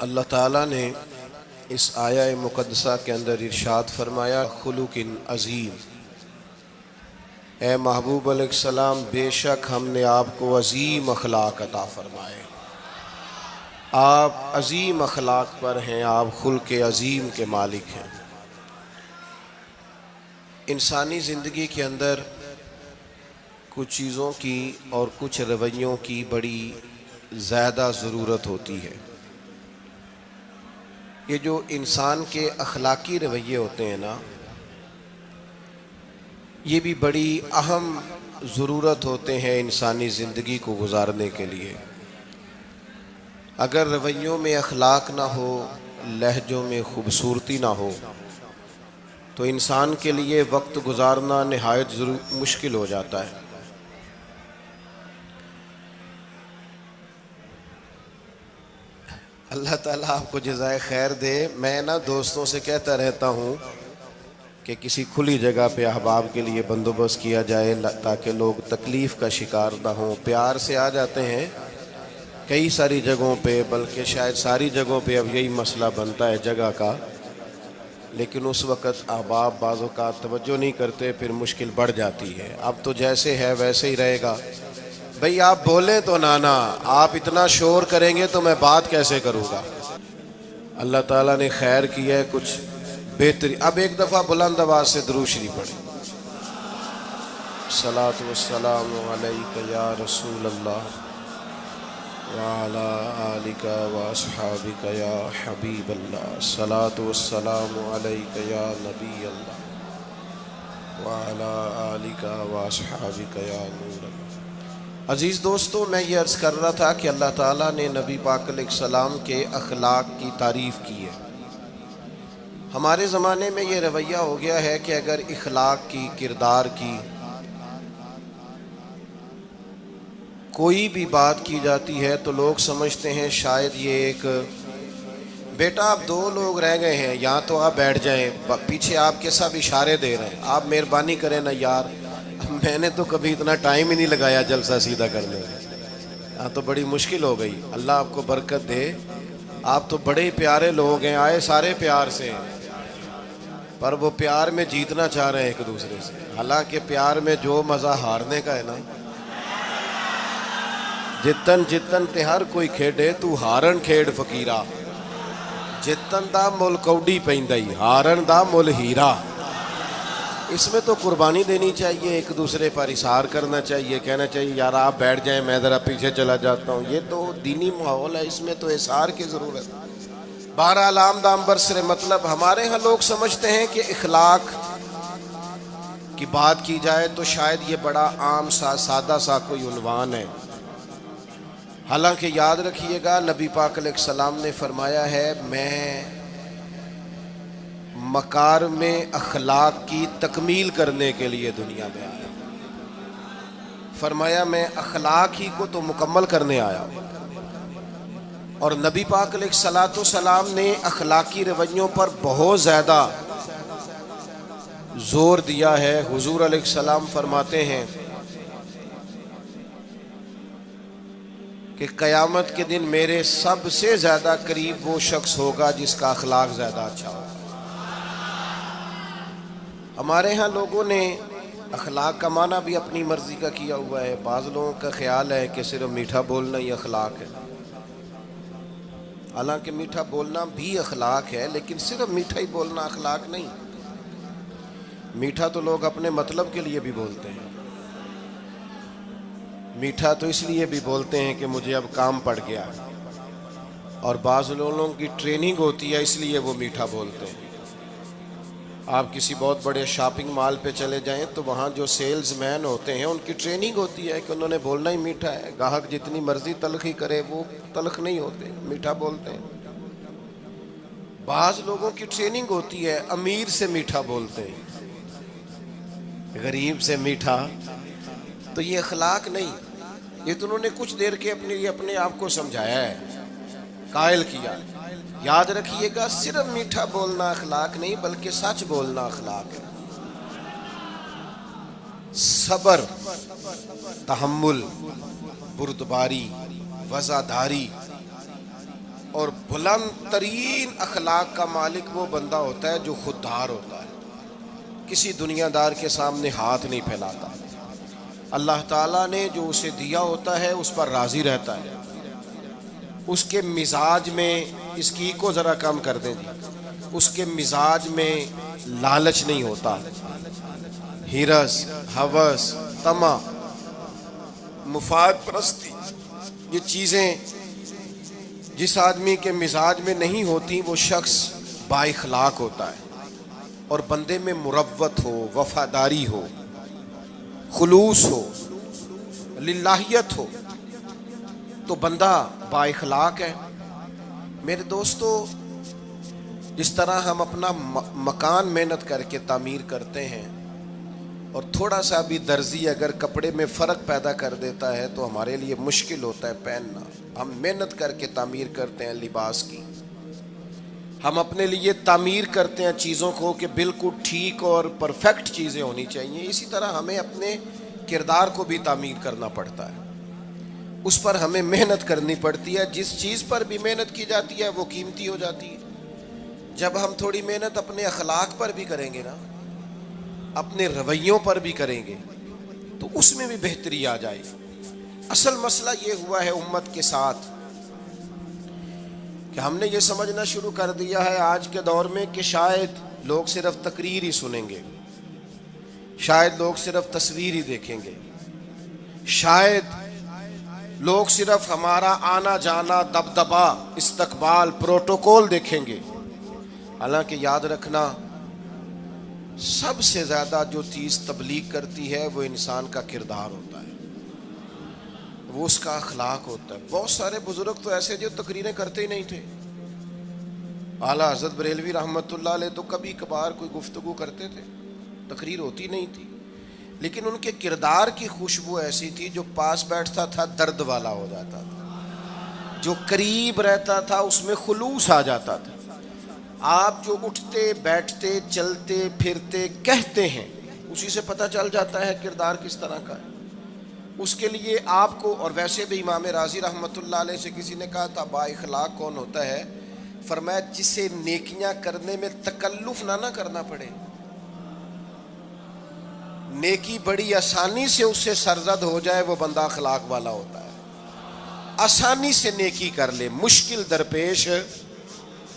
اللہ تعالیٰ نے اس آیہ مقدسہ کے اندر ارشاد فرمایا خلق عظیم، اے محبوب علیہ السلام بے شک ہم نے آپ کو عظیم اخلاق عطا فرمائے، آپ عظیم اخلاق پر ہیں، آپ خلق عظیم کے مالک ہیں۔ انسانی زندگی کے اندر کچھ چیزوں کی اور کچھ رویوں کی بڑی زیادہ ضرورت ہوتی ہے۔ یہ جو انسان کے اخلاقی رویے ہوتے ہیں نا، یہ بھی بڑی اہم ضرورت ہوتے ہیں انسانی زندگی کو گزارنے کے لیے۔ اگر رویوں میں اخلاق نہ ہو، لہجوں میں خوبصورتی نہ ہو، تو انسان کے لیے وقت گزارنا نہایت مشکل ہو جاتا ہے۔ اللہ تعالیٰ آپ کو جزائے خیر دے۔ میں دوستوں سے کہتا رہتا ہوں کہ کسی کھلی جگہ پہ احباب کے لیے بندوبست کیا جائے تاکہ لوگ تکلیف کا شکار نہ ہوں۔ پیار سے آ جاتے ہیں کئی ساری جگہوں پہ، بلکہ شاید ساری جگہوں پہ اب یہی مسئلہ بنتا ہے جگہ کا، لیکن اس وقت احباب بعض اوقات توجہ نہیں کرتے، پھر مشکل بڑھ جاتی ہے۔ اب تو جیسے ہے ویسے ہی رہے گا۔ بھئی آپ بولیں تو نانا، آپ اتنا شور کریں گے تو میں بات کیسے کروں گا؟ اللہ تعالیٰ نے خیر کیا ہے، کچھ بہتری۔ اب ایک دفعہ بلند آواز سے درود شریف پڑھیں۔ الصلاۃ والسلام علیک یا رسول اللہ وعلی آلک واصحابک یا حبیب اللہ، الصلاۃ والسلام علیک یا نبی اللہ وعلی آلک واصحابک یا نور اللہ۔ عزیز دوستو، میں یہ عرض کر رہا تھا کہ اللہ تعالیٰ نے نبی پاک علیہ السلام کے اخلاق کی تعریف کی ہے۔ ہمارے زمانے میں یہ رویہ ہو گیا ہے کہ اگر اخلاق کی، کردار کی کوئی بھی بات کی جاتی ہے تو لوگ سمجھتے ہیں شاید یہ ایک بیٹا آپ دو لوگ رہ گئے ہیں، یہاں تو آپ بیٹھ جائیں، پیچھے آپ کے سب اشارے دے رہے ہیں، آپ مہربانی کریں نا یار، میں نے تو کبھی اتنا ٹائم ہی نہیں لگایا جلسہ سیدھا کرنے میں، یہاں تو بڑی مشکل ہو گئی۔ اللہ آپ کو برکت دے، آپ تو بڑے پیارے لوگ ہیں، آئے سارے پیار سے ہیں، پر وہ پیار میں جیتنا چاہ رہے ہیں ایک دوسرے سے، حالانکہ پیار میں جو مزہ ہارنے کا ہے نا، جتن جتن تے ہر کوئی کھیڈے تو ہارن کھیڈ فقیرہ، جتن دا مل کوڈی پیندائی ہارن دا مل ہیرا۔ اس میں تو قربانی دینی چاہیے، ایک دوسرے پر اظہار کرنا چاہیے، کہنا چاہیے یار آپ بیٹھ جائیں میں ذرا پیچھے چلا جاتا ہوں۔ یہ تو دینی ماحول ہے، اس میں تو اظہار کی ضرورت ہے۔ بہرحال آمدام برسر مطلب ہمارے ہاں لوگ سمجھتے ہیں کہ اخلاق کی بات کی جائے تو شاید یہ بڑا عام سا سادہ سا کوئی عنوان ہے، حالانکہ یاد رکھیے گا نبی پاک علیہ السلام نے فرمایا ہے میں مکارم اخلاق کی تکمیل کرنے کے لیے دنیا میں آیا، فرمایا میں اخلاق ہی کو تو مکمل کرنے آیا۔ اور نبی پاک علیہ السلام نے اخلاقی رویوں پر بہت زیادہ زور دیا ہے۔ حضور علیہ السلام فرماتے ہیں کہ قیامت کے دن میرے سب سے زیادہ قریب وہ شخص ہوگا جس کا اخلاق زیادہ اچھا ہوگا۔ ہمارے ہاں لوگوں نے اخلاق کا معنی بھی اپنی مرضی کا کیا ہوا ہے۔ بعض لوگوں کا خیال ہے کہ صرف میٹھا بولنا ہی اخلاق ہے، حالانکہ میٹھا بولنا بھی اخلاق ہے، لیکن صرف میٹھا ہی بولنا اخلاق نہیں۔ میٹھا تو لوگ اپنے مطلب کے لیے بھی بولتے ہیں، میٹھا تو اس لیے بھی بولتے ہیں کہ مجھے اب کام پڑ گیا، اور بعض لوگوں کی ٹریننگ ہوتی ہے اس لیے وہ میٹھا بولتے ہیں۔ آپ کسی بہت بڑے شاپنگ مال پہ چلے جائیں تو وہاں جو سیلز مین ہوتے ہیں ان کی ٹریننگ ہوتی ہے کہ انہوں نے بولنا ہی میٹھا ہے، گاہک جتنی مرضی تلخی کرے وہ تلخ نہیں ہوتے، میٹھا بولتے ہیں۔ بعض لوگوں کی ٹریننگ ہوتی ہے امیر سے میٹھا بولتے ہیں، غریب سے میٹھا، تو یہ اخلاق نہیں، یہ تو انہوں نے کچھ دیر کے اپنے آپ کو سمجھایا ہے، قائل کیا۔ یاد رکھیے گا صرف میٹھا بولنا اخلاق نہیں بلکہ سچ بولنا اخلاق ہے۔ صبر، تحمل، بردباری، وفاداری، اور بلند ترین اخلاق کا مالک وہ بندہ ہوتا ہے جو خوددار ہوتا ہے، کسی دنیا دار کے سامنے ہاتھ نہیں پھیلاتا، اللہ تعالیٰ نے جو اسے دیا ہوتا ہے اس پر راضی رہتا ہے، اس کے مزاج میں، اس کی کو ذرا کم کر دیں جی، اس کے مزاج میں لالچ نہیں ہوتا، ہرس، ہوس، طمع، مفاد پرستی، یہ چیزیں جس آدمی کے مزاج میں نہیں ہوتی وہ شخص با اخلاق ہوتا ہے، اور بندے میں مروت ہو، وفاداری ہو، خلوص ہو، للہیت ہو تو بندہ با اخلاق ہے۔ میرے دوستو، جس طرح ہم اپنا مکان محنت کر کے تعمیر کرتے ہیں، اور تھوڑا سا بھی درزی اگر کپڑے میں فرق پیدا کر دیتا ہے تو ہمارے لیے مشکل ہوتا ہے پہننا، ہم محنت کر کے تعمیر کرتے ہیں لباس کی، ہم اپنے لیے تعمیر کرتے ہیں چیزوں کو کہ بالکل ٹھیک اور پرفیکٹ چیزیں ہونی چاہیے، اسی طرح ہمیں اپنے کردار کو بھی تعمیر کرنا پڑتا ہے، اس پر ہمیں محنت کرنی پڑتی ہے، جس چیز پر بھی محنت کی جاتی ہے وہ قیمتی ہو جاتی ہے۔ جب ہم تھوڑی محنت اپنے اخلاق پر بھی کریں گے نا، اپنے رویوں پر بھی کریں گے تو اس میں بھی بہتری آ جائے گی۔ اصل مسئلہ یہ ہوا ہے امت کے ساتھ کہ ہم نے یہ سمجھنا شروع کر دیا ہے آج کے دور میں کہ شاید لوگ صرف تقریر ہی سنیں گے، شاید لوگ صرف تصویر ہی دیکھیں گے، شاید لوگ صرف ہمارا آنا جانا، دبدبا، استقبال، پروٹوکول دیکھیں گے۔ حالانکہ یاد رکھنا، سب سے زیادہ جو چیز تبلیغ کرتی ہے وہ انسان کا کردار ہوتا ہے، وہ اس کا اخلاق ہوتا ہے۔ بہت سارے بزرگ تو ایسے جو تقریریں کرتے ہی نہیں تھے، اعلیٰ حضرت بریلوی رحمۃ اللہ علیہ تو کبھی کبھار کوئی گفتگو کرتے تھے، تقریر ہوتی نہیں تھی، لیکن ان کے کردار کی خوشبو ایسی تھی جو پاس بیٹھتا تھا درد والا ہو جاتا تھا، جو قریب رہتا تھا اس میں خلوص آ جاتا تھا۔ آپ جو اٹھتے بیٹھتے چلتے پھرتے کہتے ہیں اسی سے پتہ چل جاتا ہے کردار کس طرح کا ہے۔ اس کے لیے آپ کو، اور ویسے بھی امام راضی رحمۃ اللہ علیہ سے کسی نے کہا تھا با اخلاق کون ہوتا ہے؟ فرمایا جسے نیکیاں کرنے میں تکلف نہ کرنا پڑے، نیکی بڑی آسانی سے اس سے سرزد ہو جائے، وہ بندہ اخلاق والا ہوتا ہے۔ آسانی سے نیکی کر لے، مشکل درپیش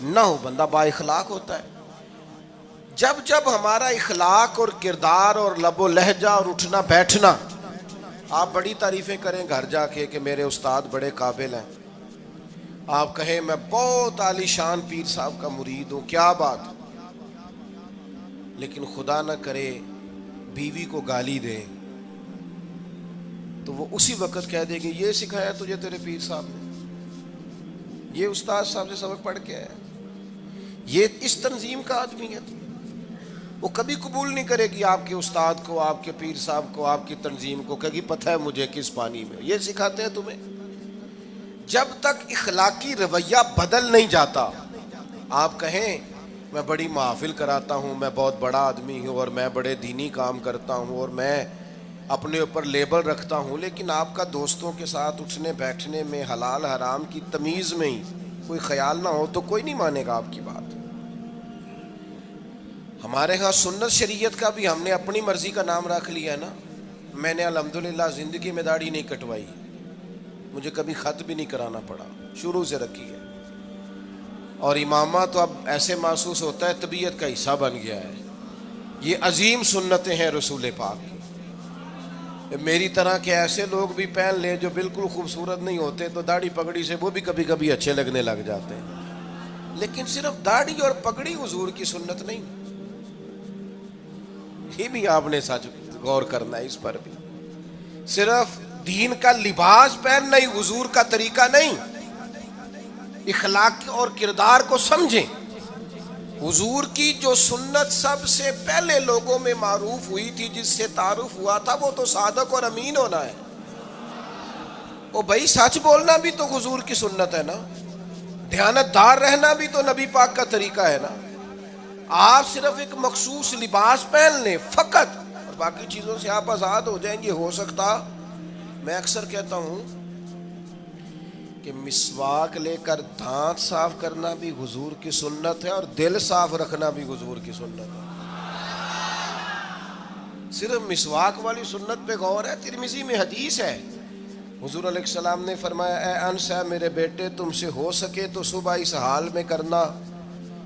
نہ ہو، بندہ با اخلاق ہوتا ہے۔ جب جب ہمارا اخلاق اور کردار اور لب و لہجہ اور اٹھنا بیٹھنا، آپ بڑی تعریفیں کریں گھر جا کے کہ میرے استاد بڑے قابل ہیں، آپ کہیں میں بہت عالی شان پیر صاحب کا مرید ہوں، کیا بات، لیکن خدا نہ کرے بیوی کو گالی دیں تو وہ اسی وقت کہہ دے گی یہ سکھایا تجھے تیرے پیر صاحب نے، یہ استاد صاحب سے سبق پڑھ کے آیا، یہ اس تنظیم کا آدمی ہے۔ وہ کبھی قبول نہیں کرے گی آپ کے استاد کو، آپ کے پیر صاحب کو، آپ کی تنظیم کو، کہے گی پتہ ہے مجھے کس پانی میں، یہ سکھاتے ہیں تمہیں۔ جب تک اخلاقی رویہ بدل نہیں جاتا، آپ کہیں میں بڑی محافل کراتا ہوں، میں بہت بڑا آدمی ہوں اور میں بڑے دینی کام کرتا ہوں اور میں اپنے اوپر لیبل رکھتا ہوں، لیکن آپ کا دوستوں کے ساتھ اٹھنے بیٹھنے میں حلال حرام کی تمیز میں ہی کوئی خیال نہ ہو تو کوئی نہیں مانے گا آپ کی بات۔ ہمارے ہاں سنت شریعت کا بھی ہم نے اپنی مرضی کا نام رکھ لیا ہے نا۔ میں نے الحمدللہ زندگی میں داڑھی نہیں کٹوائی، مجھے کبھی خط بھی نہیں کرانا پڑا، شروع سے رکھی ہے، اور امامہ تو اب ایسے محسوس ہوتا ہے طبیعت کا حصہ بن گیا ہے۔ یہ عظیم سنتیں ہیں رسول پاک کی۔ میری طرح کے ایسے لوگ بھی پہن لیں جو بالکل خوبصورت نہیں ہوتے تو داڑھی پگڑی سے وہ بھی کبھی کبھی اچھے لگنے لگ جاتے ہیں، لیکن صرف داڑھی اور پگڑی حضور کی سنت نہیں، یہ بھی آپ نے سچ غور کرنا ہے اس پر بھی۔ صرف دین کا لباس پہننا ہی حضور کا طریقہ نہیں، اخلاق اور کردار کو سمجھیں۔ حضور کی جو سنت سب سے پہلے لوگوں میں معروف ہوئی تھی، جس سے تعارف ہوا تھا، وہ تو صادق اور امین ہونا ہے۔ او بھائی سچ بولنا بھی تو حضور کی سنت ہے نا، دیانت دار رہنا بھی تو نبی پاک کا طریقہ ہے نا۔ آپ صرف ایک مخصوص لباس پہن لیں فقط اور باقی چیزوں سے آپ آزاد ہو جائیں گے۔ ہو سکتا، میں اکثر کہتا ہوں کہ مسواک لے کر دانت صاف کرنا بھی حضور کی سنت ہے اور دل صاف رکھنا بھی حضور کی سنت ہے. صرف مسواک والی سنت پہ غور ہے. ترمذی میں حدیث ہے, حضور علیہ السلام نے فرمایا اے انس ہے میرے بیٹے, تم سے ہو سکے تو صبح اس حال میں کرنا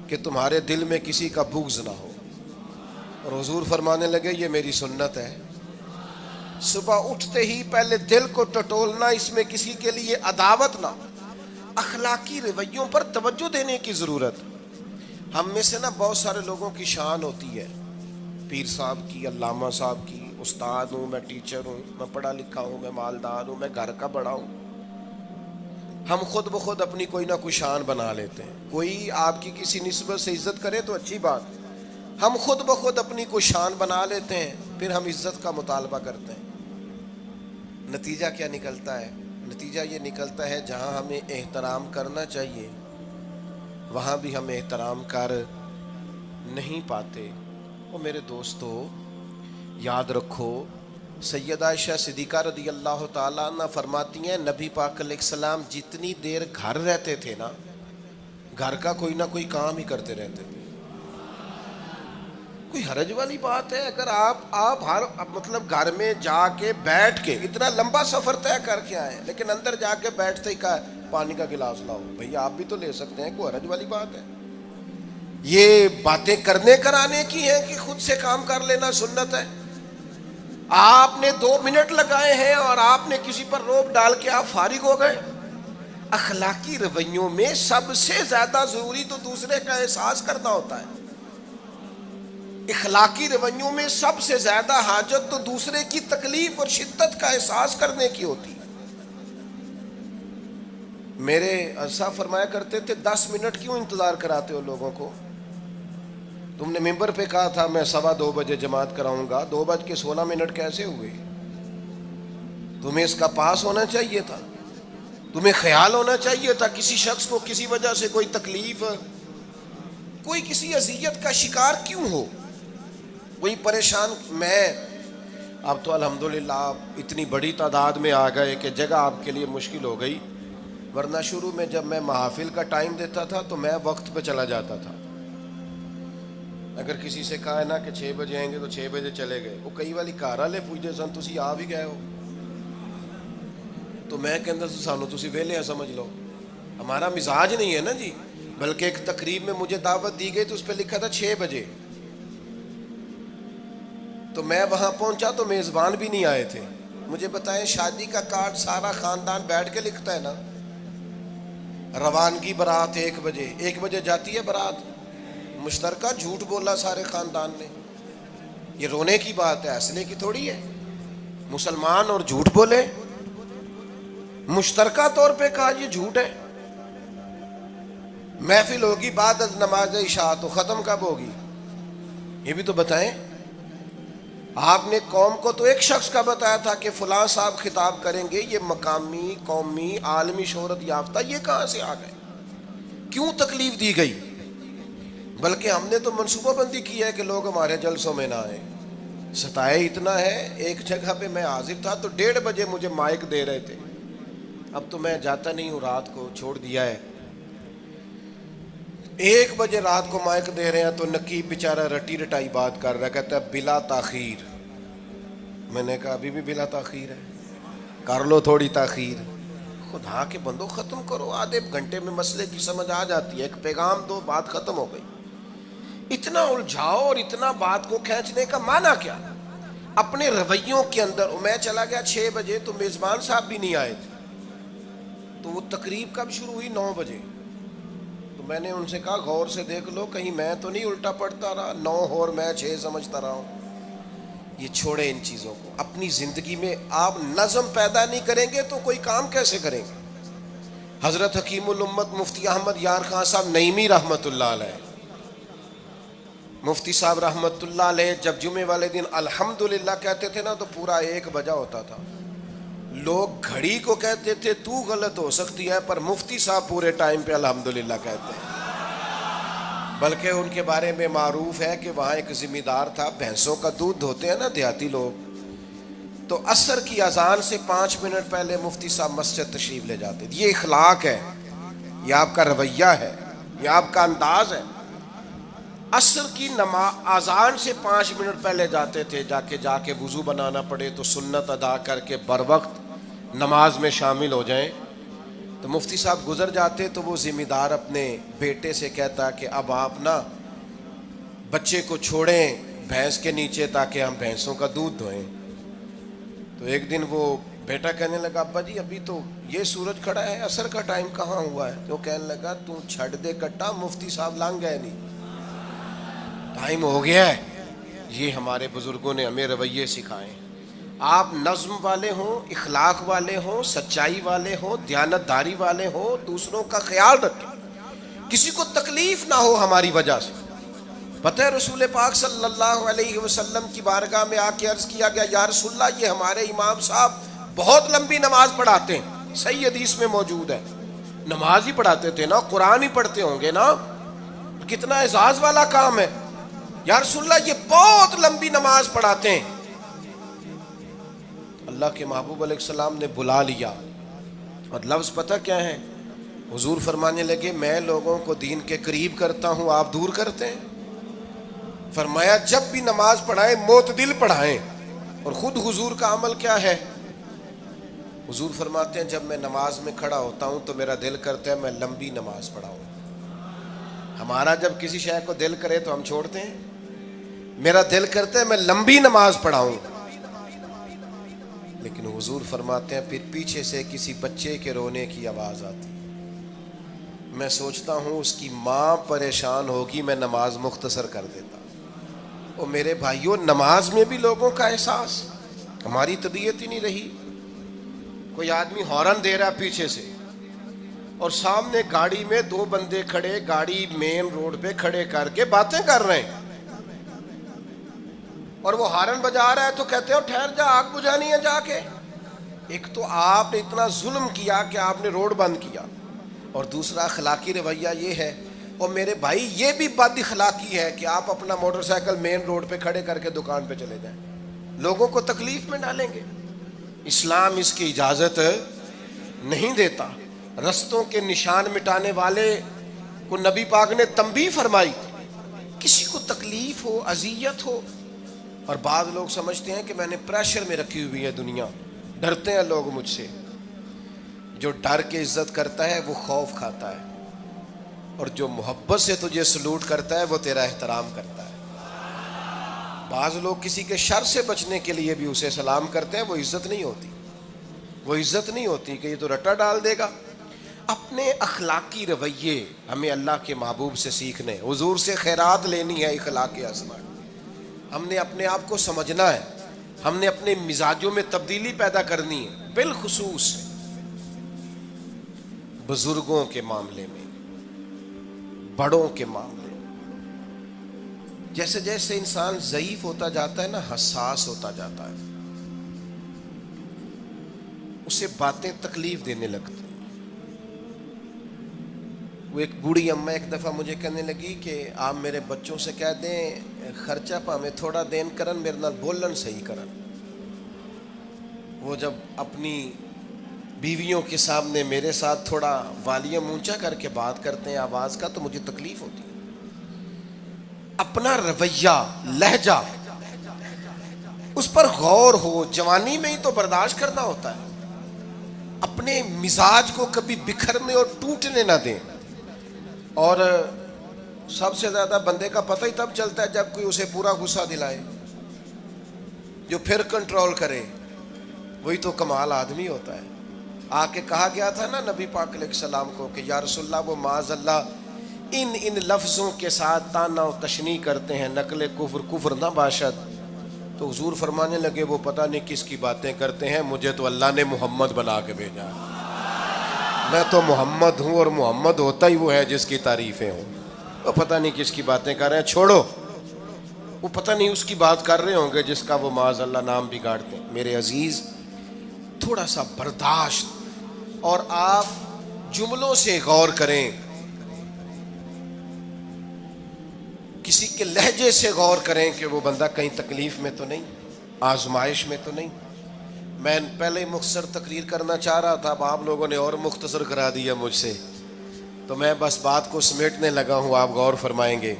کہ تمہارے دل میں کسی کا بغض نہ ہو. اور حضور فرمانے لگے یہ میری سنت ہے. صبح اٹھتے ہی پہلے دل کو ٹٹولنا, اس میں کسی کے لیے عداوت نہ. اخلاقی رویوں پر توجہ دینے کی ضرورت. ہم میں سے نا بہت سارے لوگوں کی شان ہوتی ہے, پیر صاحب کی, علامہ صاحب کی, استاد ہوں, میں ٹیچر ہوں, میں پڑھا لکھا ہوں, میں مالدار ہوں, میں گھر کا بڑا ہوں. ہم خود بخود اپنی کوئی نہ کوئی شان بنا لیتے ہیں. کوئی آپ کی کسی نسبت سے عزت کرے تو اچھی بات, ہم خود بخود اپنی کوئی شان بنا لیتے ہیں, پھر ہم عزت کا مطالبہ کرتے ہیں. نتیجہ کیا نکلتا ہے؟ نتیجہ یہ نکلتا ہے جہاں ہمیں احترام کرنا چاہیے وہاں بھی ہم احترام کر نہیں پاتے. اور میرے دوستو یاد رکھو, سیدہ عائشہ صدیقہ رضی اللہ تعالیٰ عنہ فرماتی ہیں نبی پاک علیہ السلام جتنی دیر گھر رہتے تھے نا, گھر کا کوئی نہ کوئی کام ہی کرتے رہتے تھے. کوئی حرج والی بات ہے اگر آپ ہر مطلب گھر میں جا کے بیٹھ کے اتنا لمبا سفر طے کر کے آئے لیکن اندر جا کے بیٹھتے ہی کہا پانی کا گلاس لاؤ. بھئی آپ بھی تو لے سکتے ہیں, کوئی حرج والی بات ہے؟ یہ باتیں کرنے کرانے کی ہیں کہ خود سے کام کر لینا سنت ہے؟ آپ نے 2 منٹ لگائے ہیں اور آپ نے کسی پر روب ڈال کے آپ فارغ ہو گئے. اخلاقی رویوں میں سب سے زیادہ ضروری تو دوسرے کا احساس کرنا ہوتا ہے. اخلاقی رویوں میں سب سے زیادہ حاجت تو دوسرے کی تکلیف اور شدت کا احساس کرنے کی ہوتی ہے. میرے صاحب فرمایا کرتے تھے 10 منٹ کیوں انتظار کراتے ہو لوگوں کو؟ تم نے ممبر پہ کہا تھا میں 2:15 بجے جماعت کراؤں گا, 2:16 کیسے ہوئے؟ تمہیں اس کا پاس ہونا چاہیے تھا, تمہیں خیال ہونا چاہیے تھا کسی شخص کو کسی وجہ سے کوئی تکلیف, کوئی کسی اذیت کا شکار کیوں ہو, کوئی پریشان. میں اب تو الحمدللہ اتنی بڑی تعداد میں آ گئے کہ جگہ آپ کے لیے مشکل ہو گئی, ورنہ شروع میں جب میں محافل کا ٹائم دیتا تھا تو میں وقت پہ چلا جاتا تھا. اگر کسی سے کہا ہے نا کہ 6 بجے آئیں گے تو 6 بجے چلے گئے. وہ کئی والی کار والے پوچھتے سن تسی آ بھی گئے ہو, تو میں کہندا سانو تسی ویلے ہیں سمجھ لو. ہمارا مزاج نہیں ہے نا جی. بلکہ ایک تقریب میں مجھے دعوت دی گئی تو اس پہ لکھا تھا 6 بجے, تو میں وہاں پہنچا تو میزبان بھی نہیں آئے تھے. مجھے بتائیں شادی کا کارڈ سارا خاندان بیٹھ کے لکھتا ہے نا, روانگی برات 1 بجے, 1 بجے جاتی ہے برات, مشترکہ جھوٹ بولا سارے خاندان نے. یہ رونے کی بات ہے, ہنسنے کی تھوڑی ہے. مسلمان اور جھوٹ بولے, مشترکہ طور پہ کہا یہ جھوٹ ہے. محفل ہوگی بعد از نماز عشاء, تو ختم کب ہوگی یہ بھی تو بتائیں. آپ نے قوم کو تو ایک شخص کا بتایا تھا کہ فلاں صاحب خطاب کریں گے, یہ مقامی, قومی, عالمی شہرت یافتہ, یہ کہاں سے آ گئے؟ کیوں تکلیف دی گئی؟ بلکہ ہم نے تو منصوبہ بندی کی ہے کہ لوگ ہمارے جلسوں میں نہ آئیں. ستائے اتنا ہے, ایک جگہ پہ میں حاضر تھا تو 1:30 بجے مجھے مائک دے رہے تھے. اب تو میں جاتا نہیں ہوں, رات کو چھوڑ دیا ہے. 1 بجے رات کو مائک دے رہے ہیں تو نقیب بیچارہ رٹی رٹائی بات کر رہا ہے, کہتا ہے بلا تاخیر. میں نے کہا ابھی بھی بلا تاخیر ہے, کر لو تھوڑی تاخیر. خدا کے بندو ختم کرو, آدھے گھنٹے میں مسئلے کی سمجھ آ جاتی ہے, ایک پیغام دو, بات ختم ہو گئی. اتنا الجھاؤ اور اتنا بات کو کھینچنے کا معنی کیا؟ اپنے رویوں کے اندر. میں چلا گیا 6 بجے تو میزبان صاحب بھی نہیں آئے تھے, تو وہ تقریب کب شروع ہوئی؟ 9 بجے. تو میں نے ان سے کہا غور سے دیکھ لو کہیں میں تو نہیں الٹا پڑتا رہا, 9 اور میں 6 سمجھتا رہا ہوں. یہ چھوڑے ان چیزوں کو. اپنی زندگی میں آپ نظم پیدا نہیں کریں گے تو کوئی کام کیسے کریں گے؟ حضرت حکیم الامت مفتی احمد یار خان صاحب نعیمی رحمۃ اللہ علیہ, مفتی صاحب رحمۃ اللہ علیہ جب جمعے والے دن الحمدللہ کہتے تھے نا تو پورا 1 بجا ہوتا تھا. لوگ گھڑی کو کہتے تھے تو غلط ہو سکتی ہے, پر مفتی صاحب پورے ٹائم پہ الحمدللہ کہتے ہیں. بلکہ ان کے بارے میں معروف ہے کہ وہاں ایک ذمہ دار تھا, بھینسوں کا دودھ دھوتے ہیں نا دیہاتی لوگ, تو عصر کی اذان سے 5 منٹ پہلے مفتی صاحب مسجد تشریف لے جاتے. یہ اخلاق ہے، یہ آپ کا رویہ ہے، یہ آپ کا انداز ہے. عصر کی اذان سے 5 منٹ پہلے جاتے تھے، جا کے وضو بنانا پڑے تو سنت ادا کر کے بر وقت نماز میں شامل ہو جائیں. تو مفتی صاحب گزر جاتے تو وہ ذمہ دار اپنے بیٹے سے کہتا کہ اب آپ نا بچے کو چھوڑیں بھینس کے نیچے تاکہ ہم بھینسوں کا دودھ دھوئیں. تو ایک دن وہ بیٹا کہنے لگا ابا جی ابھی تو یہ سورج کھڑا ہے، عصر کا ٹائم کہاں ہوا ہے؟ تو کہنے لگا تو چھڑ دے کٹا، مفتی صاحب لانگ گئے نہیں، ٹائم ہو گیا ہے. یہ ہمارے بزرگوں نے ہمیں رویے سکھائے. آپ نظم والے ہوں، اخلاق والے ہوں، سچائی والے ہوں، دیانت داری والے ہوں، دوسروں کا خیال رکھیں، کسی کو تکلیف نہ ہو ہماری وجہ سے. پتہ ہے رسول پاک صلی اللہ علیہ وسلم کی بارگاہ میں آ کے عرض کیا گیا یا رسول اللہ یہ ہمارے امام صاحب بہت لمبی نماز پڑھاتے ہیں. صحیح حدیث میں موجود ہے، نماز ہی پڑھاتے تھے نا، قرآن ہی پڑھتے ہوں گے نا، کتنا اعزاز والا کام ہے. یا رسول اللہ یہ بہت لمبی نماز پڑھاتے ہیں. اللہ کے محبوب علیہ السلام نے بلا لیا اور لفظ پتہ کیا ہے؟ حضور فرمانے لگے میں لوگوں کو دین کے قریب کرتا ہوں، آپ دور کرتے ہیں. فرمایا جب بھی نماز پڑھائیں معتدل پڑھائیں. اور خود حضور کا عمل کیا ہے؟ حضور فرماتے ہیں جب میں نماز میں کھڑا ہوتا ہوں تو میرا دل کرتا ہے میں لمبی نماز پڑھاؤں. ہمارا جب کسی شے کو دل کرے تو ہم چھوڑتے ہیں، میرا دل کرتا ہے میں لمبی نماز پڑھاؤں. لیکن حضور فرماتے ہیں پھر پیچھے سے کسی بچے کے رونے کی آواز آتی، میں سوچتا ہوں اس کی ماں پریشان ہوگی، میں نماز مختصر کر دیتا. اور میرے بھائیوں نماز میں بھی لوگوں کا احساس، ہماری طبیعت ہی نہیں رہی. کوئی آدمی ہارن دے رہا پیچھے سے اور سامنے گاڑی میں 2 بندے کھڑے، گاڑی مین روڈ پہ کھڑے کر کے باتیں کر رہے ہیں اور وہ ہارن بجا رہا ہے تو کہتے ہو ٹھہر جا، آگ بجھانی ہے جا کے. ایک تو آپ نے اتنا ظلم کیا کہ آپ نے روڈ بند کیا، اور دوسرا اخلاقی رویہ یہ ہے. اور میرے بھائی یہ بھی بد اخلاقی ہے کہ آپ اپنا موٹر سائیکل مین روڈ پہ کھڑے کر کے دکان پہ چلے جائیں، لوگوں کو تکلیف میں ڈالیں گے. اسلام اس کی اجازت نہیں دیتا. رستوں کے نشان مٹانے والے کو نبی پاک نے تنبیہ فرمائی، کسی کو تکلیف ہو، اذیت ہو. اور بعض لوگ سمجھتے ہیں کہ میں نے پریشر میں رکھی ہوئی ہے دنیا، ڈرتے ہیں لوگ مجھ سے. جو ڈر کے عزت کرتا ہے وہ خوف کھاتا ہے، اور جو محبت سے تجھے سلوٹ کرتا ہے وہ تیرا احترام کرتا ہے. بعض لوگ کسی کے شر سے بچنے کے لیے بھی اسے سلام کرتے ہیں، وہ عزت نہیں ہوتی، وہ عزت نہیں ہوتی کہ یہ تو رٹا ڈال دے گا. اپنے اخلاقی رویے ہمیں اللہ کے محبوب سے سیکھنے، حضور سے خیرات لینی ہے. اخلاق حسنہ ہم نے اپنے آپ کو سمجھنا ہے، ہم نے اپنے مزاجوں میں تبدیلی پیدا کرنی ہے، بالخصوص بزرگوں کے معاملے میں، بڑوں کے معاملے میں. جیسے جیسے انسان ضعیف ہوتا جاتا ہے نا، حساس ہوتا جاتا ہے، اسے باتیں تکلیف دینے لگتی. وہ ایک بوڑھی اماں ایک دفعہ مجھے کہنے لگی کہ آپ میرے بچوں سے کہہ دیں خرچہ پامیں تھوڑا دین کرن، میرے نال بولن صحیح کرن. وہ جب اپنی بیویوں کے سامنے میرے ساتھ تھوڑا والیوم اونچا کر کے بات کرتے ہیں آواز کا تو مجھے تکلیف ہوتی. اپنا رویہ، لہجہ، اس پر غور ہو. جوانی میں ہی تو برداشت کرنا ہوتا ہے. اپنے مزاج کو کبھی بکھرنے اور ٹوٹنے نہ دیں. اور سب سے زیادہ بندے کا پتہ ہی تب چلتا ہے جب کوئی اسے پورا غصہ دلائے، جو پھر کنٹرول کرے، وہی تو کمال آدمی ہوتا ہے. آ کے کہا گیا تھا نا نبی پاک علیہ السلام کو کہ یا رسول اللہ وہ معاذ اللہ ان لفظوں کے ساتھ تانا و تشنیع کرتے ہیں، نقل کفر نہ باشد. تو حضور فرمانے لگے وہ پتہ نہیں کس کی باتیں کرتے ہیں، مجھے تو اللہ نے محمد بنا کے بھیجا ہے، میں تو محمد ہوں، اور محمد ہوتا ہی وہ ہے جس کی تعریفیں ہوں. وہ پتہ نہیں کس کی باتیں کر رہے ہیں، چھوڑو. وہ پتہ نہیں اس کی بات کر رہے ہوں گے جس کا وہ معاذ اللہ نام بگاڑتے ہیں. میرے عزیز تھوڑا سا برداشت، اور آپ جملوں سے غور کریں، کسی کے لہجے سے غور کریں کہ وہ بندہ کہیں تکلیف میں تو نہیں، آزمائش میں تو نہیں. میں پہلے ہی مختصر تقریر کرنا چاہ رہا تھا، اب آپ لوگوں نے اور مختصر کرا دیا مجھ سے، تو میں بس بات کو سمیٹنے لگا ہوں، آپ غور فرمائیں گے۔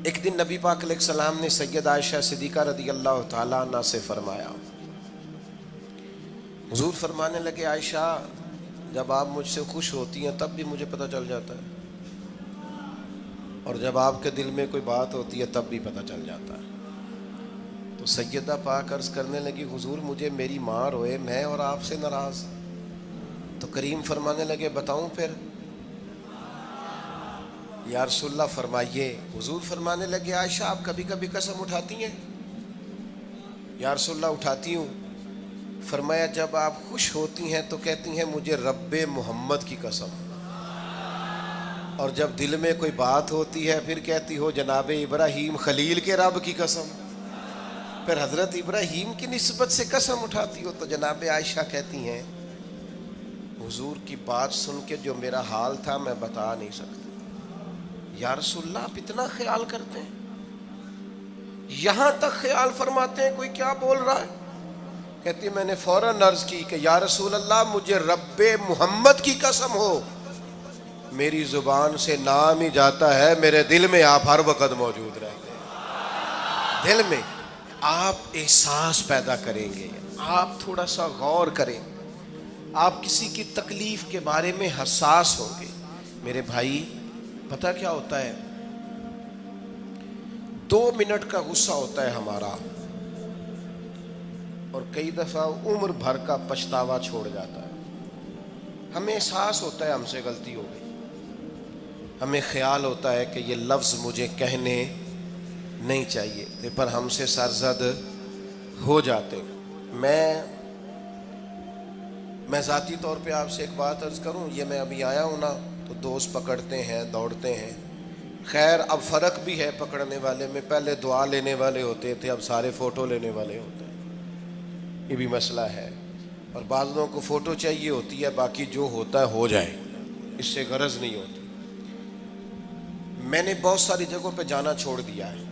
ایک دن نبی پاک علیہ السلام نے سید عائشہ صدیقہ رضی اللہ تعالیٰ عنہ سے فرمایا، حضور فرمانے لگے عائشہ جب آپ مجھ سے خوش ہوتی ہیں تب بھی مجھے پتہ چل جاتا ہے، اور جب آپ کے دل میں کوئی بات ہوتی ہے تب بھی پتہ چل جاتا ہے۔ تو سیدہ پاک عرض کرنے لگی حضور مجھے میری ماں روئے میں اور آپ سے ناراض، تو کریم فرمانے لگے بتاؤں پھر؟ یا رسول اللہ فرمائیے۔ حضور فرمانے لگے عائشہ آپ کبھی کبھی قسم اٹھاتی ہیں؟ یا رسول اللہ اٹھاتی ہوں۔ فرمایا جب آپ خوش ہوتی ہیں تو کہتی ہیں مجھے رب محمد کی قسم، اور جب دل میں کوئی بات ہوتی ہے پھر کہتی ہو جناب ابراہیم خلیل کے رب کی قسم، پھر حضرت ابراہیم کی نسبت سے قسم اٹھاتی ہو۔ تو جناب عائشہ کہتی ہیں حضور کی بات سن کے جو میرا حال تھا میں بتا نہیں سکتی۔ یا رسول اللہ آپ اتنا خیال کرتے ہیں؟ یہاں تک خیال فرماتے ہیں کوئی کیا بول رہا ہے؟ کہتی میں نے فوراً عرض کی کہ یا رسول اللہ مجھے رب محمد کی قسم ہو، میری زبان سے نام ہی جاتا ہے، میرے دل میں آپ ہر وقت موجود رہتے ہیں۔ دل میں آپ احساس پیدا کریں گے، آپ تھوڑا سا غور کریں، آپ کسی کی تکلیف کے بارے میں حساس ہوں گے۔ میرے بھائی پتہ کیا ہوتا ہے، 2 منٹ کا غصہ ہوتا ہے ہمارا، اور کئی دفعہ عمر بھر کا پچھتاوا چھوڑ جاتا ہے۔ ہمیں احساس ہوتا ہے ہم سے غلطی ہو گئی، ہمیں خیال ہوتا ہے کہ یہ لفظ مجھے کہنے نہیں چاہیے تھے، پر ہم سے سرزد ہو جاتے۔ میں ذاتی طور پہ آپ سے ایک بات عرض کروں، یہ میں ابھی آیا ہوں نا تو دوست پکڑتے ہیں دوڑتے ہیں، خیر اب فرق بھی ہے پکڑنے والے میں، پہلے دعا لینے والے ہوتے تھے اب سارے فوٹو لینے والے ہوتے ہیں، یہ بھی مسئلہ ہے۔ اور بعض لوگوں کو فوٹو چاہیے ہوتی ہے، باقی جو ہوتا ہے ہو جائے، اس سے غرض نہیں ہوتی۔ میں نے بہت ساری جگہوں پہ جانا چھوڑ دیا ہے،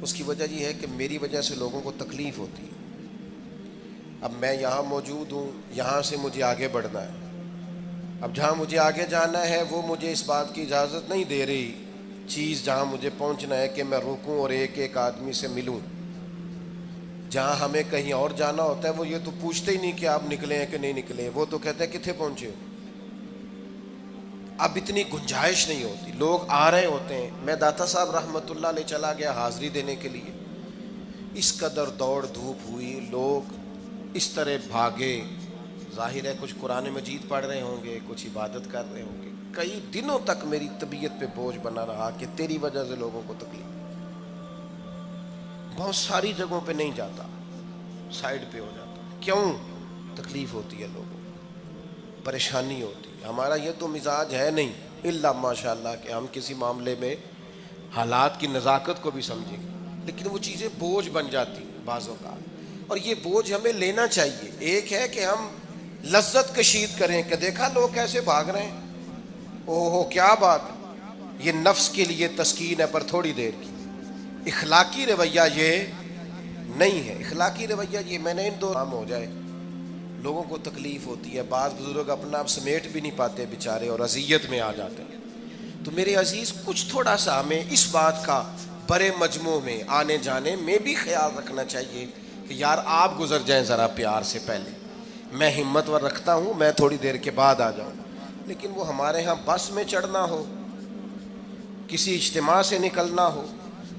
اس کی وجہ یہ ہے کہ میری وجہ سے لوگوں کو تکلیف ہوتی ہے۔ اب میں یہاں موجود ہوں، یہاں سے مجھے آگے بڑھنا ہے، اب جہاں مجھے آگے جانا ہے وہ مجھے اس بات کی اجازت نہیں دے رہی چیز جہاں مجھے پہنچنا ہے کہ میں رکوں اور ایک ایک آدمی سے ملوں۔ جہاں ہمیں کہیں اور جانا ہوتا ہے وہ یہ تو پوچھتے ہی نہیں کہ آپ نکلے ہیں کہ نہیں نکلے، وہ تو کہتے ہیں کتنے پہنچے ہو۔ اب اتنی گنجائش نہیں ہوتی، لوگ آ رہے ہوتے ہیں۔ میں داتا صاحب رحمۃ اللہ علیہ چلا گیا حاضری دینے کے لیے، اس قدر دوڑ دھوپ ہوئی، لوگ اس طرح بھاگے، ظاہر ہے کچھ قرآن مجید پڑھ رہے ہوں گے، کچھ عبادت کر رہے ہوں گے۔ کئی دنوں تک میری طبیعت پہ بوجھ بنا رہا کہ تیری وجہ سے لوگوں کو تکلیف۔ بہت ساری جگہوں پہ نہیں جاتا، سائڈ پہ ہو جاتا۔ کیوں؟ تکلیف ہوتی ہے لوگوں کو، پریشانی ہوتی ہے۔ ہمارا یہ تو مزاج ہے نہیں الا ماشاء اللہ کہ ہم کسی معاملے میں حالات کی نزاکت کو بھی سمجھیں گے، لیکن وہ چیزیں بوجھ بن جاتی بعض اوقات، اور یہ بوجھ ہمیں لینا چاہیے۔ ایک ہے کہ ہم لذت کشید کریں کہ دیکھا لوگ کیسے بھاگ رہے ہیں، اوہ کیا بات، یہ نفس کے لیے تسکین ہے پر تھوڑی دیر کی۔ اخلاقی رویہ یہ نہیں ہے، اخلاقی رویہ یہ میں نے ان دو کام ہو جائے، لوگوں کو تکلیف ہوتی ہے، بعض بزرگ اپنا آپ سمیٹ بھی نہیں پاتے بیچارے اور اذیت میں آ جاتے ہیں۔ تو میرے عزیز کچھ تھوڑا سا ہمیں اس بات کا بڑے مجموع میں آنے جانے میں بھی خیال رکھنا چاہیے کہ یار آپ گزر جائیں ذرا پیار سے پہلے، میں ہمت ور رکھتا ہوں میں تھوڑی دیر کے بعد آ جاؤں، لیکن وہ ہمارے ہاں بس میں چڑھنا ہو، کسی اجتماع سے نکلنا ہو،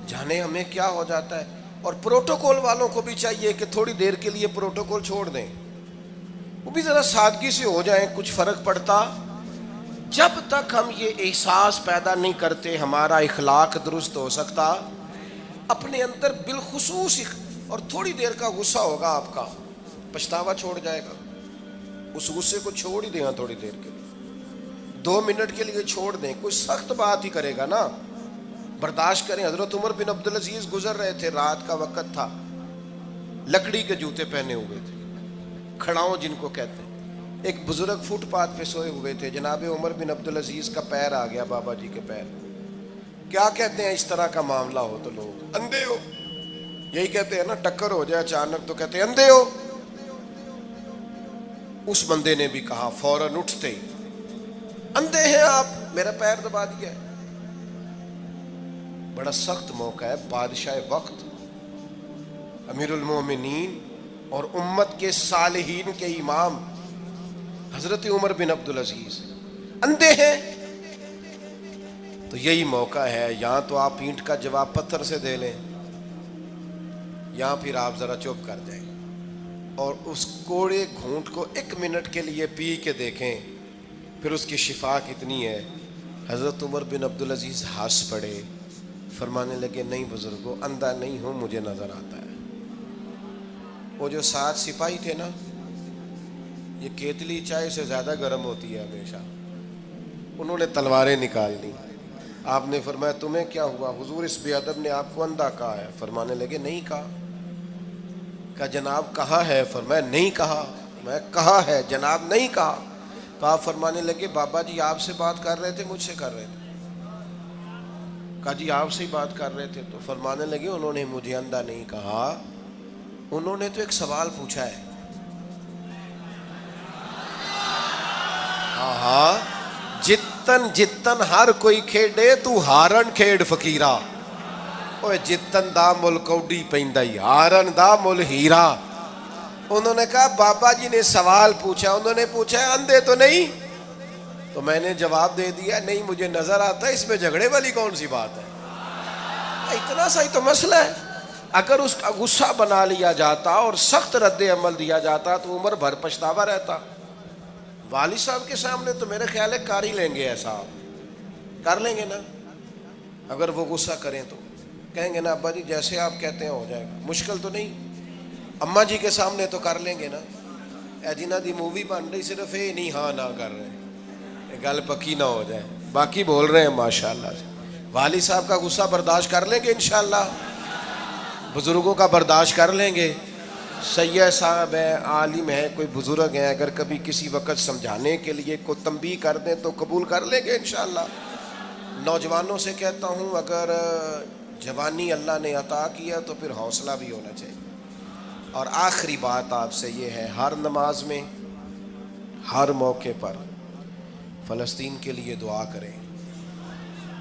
جانے ہمیں کیا ہو جاتا ہے۔ اور پروٹوکول والوں کو بھی چاہیے کہ تھوڑی دیر کے لیے پروٹوکول چھوڑ دیں، وہ بھی ذرا سادگی سے ہو جائیں، کچھ فرق پڑتا۔ جب تک ہم یہ احساس پیدا نہیں کرتے ہمارا اخلاق درست ہو سکتا، اپنے اندر بالخصوص اور تھوڑی دیر کا غصہ ہوگا آپ کا، پچھتاوا چھوڑ جائے گا، اس غصے کو چھوڑ ہی دیں تھوڑی دیر کے لیے، 2 منٹ کے لیے چھوڑ دیں، کوئی سخت بات ہی کرے گا نا برداشت کریں۔ حضرت عمر بن عبدالعزیز گزر رہے تھے، رات کا وقت تھا، لکڑی کے جوتے پہنے ہوئے تھے، کھڑاؤں جن کو کہتے ہیں، ایک بزرگ فٹ پاتھ پہ سوئے ہوئے تھے، جناب عمر بن عبدالعزیز کا پیر آ گیا بابا جی کے پیر۔ کیا کہتے ہیں اس طرح کا معاملہ ہو تو لوگ اندھے ہو، یہی کہتے ہیں نا، ٹکر ہو جائے اچانک تو کہتے ہیں اندھے ہو. اس بندے نے بھی کہا فوراً اٹھتے ہی، اندھے ہیں آپ، میرا پیر دبا دیا ہے. بڑا سخت موقع ہے. بادشاہ وقت، امیر المومنین اور امت کے صالحین کے امام حضرت عمر بن عبدالعزیز اندھے ہیں. تو یہی موقع ہے، یہاں تو آپ اینٹ کا جواب پتھر سے دے لیں، یہاں پھر آپ ذرا چپ کر جائیں اور اس کوڑے گھونٹ کو 1 منٹ کے لیے پی کے دیکھیں، پھر اس کی شفا کتنی ہے. حضرت عمر بن عبدالعزیز ہنس پڑے، فرمانے لگے نہیں بزرگوں، اندھا نہیں ہوں، مجھے نظر آتا ہے. وہ جو 7 سپاہی تھے نا، یہ کیتلی چائے سے زیادہ گرم ہوتی ہے ہمیشہ، انہوں نے تلواریں نکال لی. آپ نے فرمایا تمہیں کیا ہوا؟ حضور اس بے ادب نے آپ کو اندھا کہا ہے. فرمانے لگے نہیں کہا. کہا جناب کہا ہے؟ فرمایا نہیں کہا. میں کہا ہے جناب نہیں کہا. تو آپ فرمانے لگے بابا جی آپ سے بات کر رہے تھے مجھ سے کر رہے تھے؟ کہا جی آپ سے ہی بات کر رہے تھے. تو فرمانے لگے انہوں نے مجھے اندھا نہیں کہا، انہوں نے تو ایک سوال پوچھا ہے. ہاں جتن جتن ہر کوئی کھیڈے تو ہارن کھیڈ فقیرا، اوے جتن دا مل کوڈی پیندا ہی، ہارن دا مل ہیرا. انہوں نے کہا بابا جی نے سوال پوچھا، انہوں نے پوچھا ہے اندھے تو نہیں؟ تو میں نے جواب دے دیا نہیں مجھے نظر آتا ہے، اس میں جھگڑے والی کون سی بات ہے؟ اتنا سا ہی تو مسئلہ ہے. اگر اس کا غصہ بنا لیا جاتا اور سخت رد عمل دیا جاتا تو عمر بھر پچھتاوا رہتا. والد صاحب کے سامنے تو میرے خیال ہے کر ہی لیں گے، ایسا کر لیں گے نا. اگر وہ غصہ کریں تو کہیں گے نا ابا جی جیسے آپ کہتے ہیں ہو جائے گا، مشکل تو نہیں. اماں جی کے سامنے تو کر لیں گے نا. اے جنہ دی مووی بن رہی صرف یہ نہیں ہاں نہ کر رہے، گل پکی نہ ہو جائے، باقی بول رہے ہیں ماشاءاللہ سے. والد صاحب کا غصہ برداشت کر لیں گے انشاءاللہ، بزرگوں کا برداشت کر لیں گے. سید صاحب ہیں، عالم ہیں، کوئی بزرگ ہیں، اگر کبھی کسی وقت سمجھانے کے لیے کوئی تنبیہ کر دیں تو قبول کر لیں گے انشاءاللہ. نوجوانوں سے کہتا ہوں اگر جوانی اللہ نے عطا کیا تو پھر حوصلہ بھی ہونا چاہیے. اور آخری بات آپ سے یہ ہے، ہر نماز میں ہر موقع پر فلسطین کے لیے دعا کریں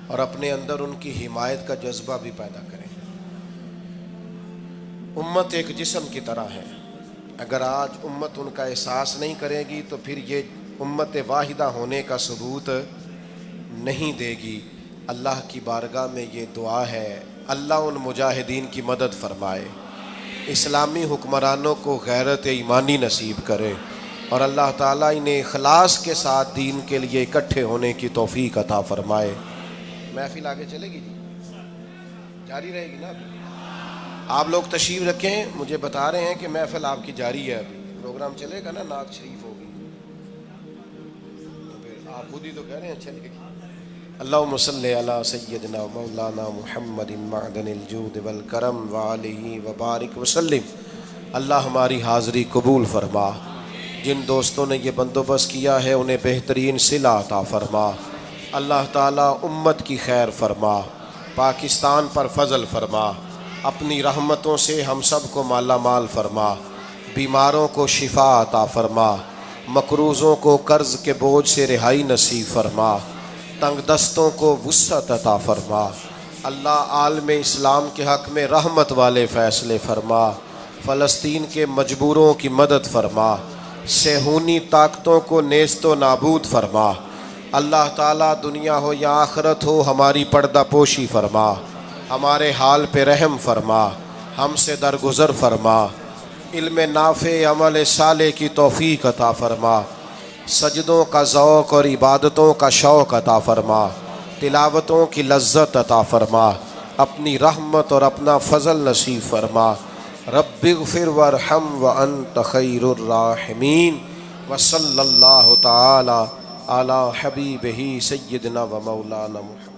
اور اپنے اندر ان کی حمایت کا جذبہ بھی پیدا کریں. امت ایک جسم کی طرح ہے، اگر آج امت ان کا احساس نہیں کرے گی تو پھر یہ امت واحدہ ہونے کا ثبوت نہیں دے گی. اللہ کی بارگاہ میں یہ دعا ہے، اللہ ان مجاہدین کی مدد فرمائے، اسلامی حکمرانوں کو غیرت ایمانی نصیب کرے، اور اللہ تعالیٰ انہیں اخلاص کے ساتھ دین کے لیے اکٹھے ہونے کی توفیق عطا فرمائے. محفل آگے چلے گی جی، جاری رہے گی نا؟ آپ لوگ تشریف رکھیں، مجھے بتا رہے ہیں کہ محفل آپ کی جاری ہے، ابھی پروگرام چلے گا نا، نعت شریف ہوگی تو پھر آپ خود ہی تو کہہ رہے ہیں چلے گی. اللہم صلی علی سیدنا مولانا محمد معدن الجود والکرم وآلہ وبارک وسلم. اللہ ہماری حاضری قبول فرما. جن دوستوں نے یہ بندوبست کیا ہے انہیں بہترین صلہ عطا فرما. اللہ تعالیٰ امت کی خیر فرما، پاکستان پر فضل فرما، اپنی رحمتوں سے ہم سب کو مالا مال فرما، بیماروں کو شفا عطا فرما، مقروضوں کو قرض کے بوجھ سے رہائی نصیب فرما، تنگ دستوں کو وسعت عطا فرما. اللہ عالم اسلام کے حق میں رحمت والے فیصلے فرما، فلسطین کے مجبوروں کی مدد فرما، صہیونی طاقتوں کو نیست و نابود فرما. اللہ تعالیٰ دنیا ہو یا آخرت ہو ہماری پردہ پوشی فرما، ہمارے حال پہ رحم فرما، ہم سے درگزر فرما، علم نافع عمل صالح کی توفیق عطا فرما، سجدوں کا ذوق اور عبادتوں کا شوق عطا فرما، تلاوتوں کی لذت عطا فرما، اپنی رحمت اور اپنا فضل نصیب فرما. رب اغفر وارحم وانت خیر الراحمین. وصلی اللہ تعالی علی حبیبہ سیدنا و مولانا محمد.